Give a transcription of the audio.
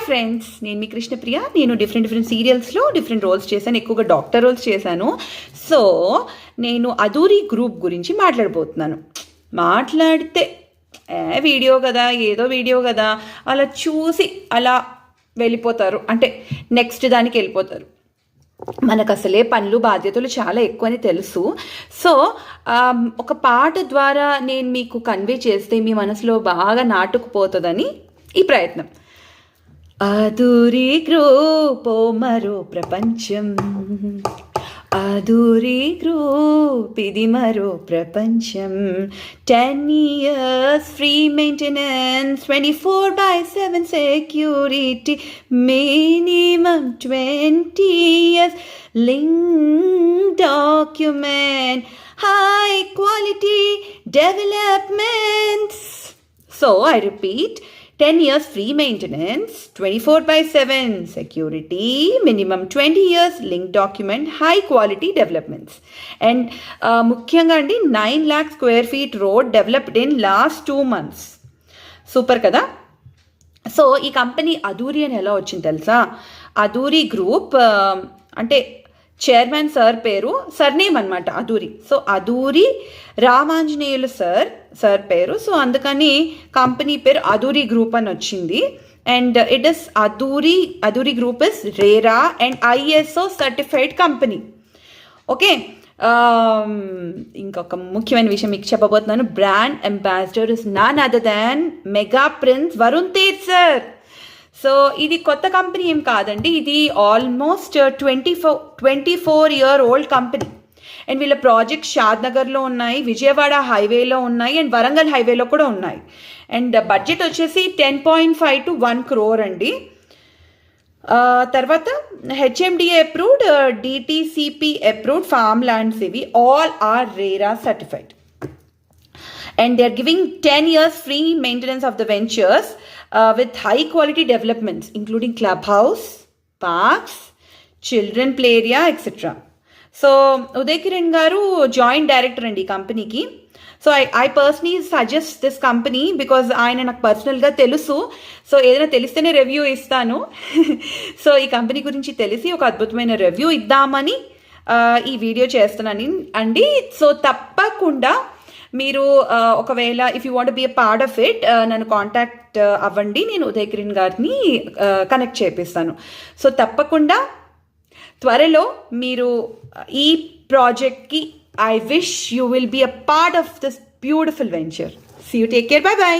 Friends, నేను మీ కృష్ణప్రియ. నేను different సీరియల్స్లో డిఫరెంట్ రోల్స్ చేశాను, ఎక్కువగా డాక్టర్ రోల్స్ చేశాను. సో నేను అధూరి గ్రూప్ గురించి మాట్లాడబోతున్నాను. మాట్లాడితే వీడియో కదా, ఏదో వీడియో కదా, అలా చూసి అలా వెళ్ళిపోతారు, అంటే నెక్స్ట్ దానికి వెళ్ళిపోతారు. మనకు అసలే పనులు బాధ్యతలు చాలా ఎక్కువని తెలుసు. సో ఒక పాట ద్వారా నేను మీకు కన్వే చేస్తే మీ మనసులో బాగా నాటుకుపోతుందని ఈ ప్రయత్నం. అధూరి గ్రూప్ మరో ప్రపంచం, అధూరి గ్రూప్ ఇది మరో ప్రపంచం. 10 years free maintenance, 24/7 security, minimum 20 years link document, high quality developments. So I repeat, 10 years free maintenance, 24/7 security, minimum 20 years link document, high quality developments. And ముఖ్యంగా అండి 9 lakh square feet road developed in last 2 months. Super కదా. So ఈ company Adhuri అని ఎలా వచ్చింది తెలుసా? Adhuri group అంటే chairman sir పేరు, సర్నేమ్ అనమాట అధూరి. సో అధూరి రామాంజనేయులు సార్ పేరు. సో అందుకని కంపెనీ పేరు అధూరి గ్రూప్ అని వచ్చింది. And it is Adhuri group is RERA and ISO certified company. Okay, ఇంకొక ముఖ్యమైన విషయం మీకు చెప్పబోతున్నాను. Brand ambassador is non other than mega prince Varun Tej sir. So ఇది కొత్త కంపెనీ ఏం కాదండి, ఇది almost 24 year old company. And వీళ్ళ ప్రాజెక్ట్స్ షాద్నగర్లో ఉన్నాయి, విజయవాడ హైవేలో ఉన్నాయి, అండ్ వరంగల్ హైవేలో కూడా ఉన్నాయి. అండ్ బడ్జెట్ వచ్చేసి 10.5 to 1 crore అండి. తర్వాత HMDA approved, DTCP approved farm lands ఇవి. All are RERA certified. And they are giving 10 years free maintenance of the ventures with high quality developments including clubhouse, parks, children play area, etc. So Uday Kiran garu joint director andi company. So I personally suggest this company because ఆయన నాకు పర్సనల్గా తెలుసు. So ఏదైనా తెలిస్తేనే review ఇస్తాను. So ఈ company గురించి తెలిసి ఒక అద్భుతమైన రివ్యూ ఇద్దామని ఈ వీడియో చేస్తున్నాను అండి. సో తప్పకుండా మీరు ఒకవేళ if you want be a part of it నన్ను కాంటాక్ట్ అవ్వండి, నేను ఉదయ్ కిరణ్ గారిని కనెక్ట్ చేపిస్తాను. సో తప్పకుండా త్వరలో మీరు ఈ ప్రాజెక్ట్కి I wish you will be a part of this beautiful venture. See you, take care, bye by.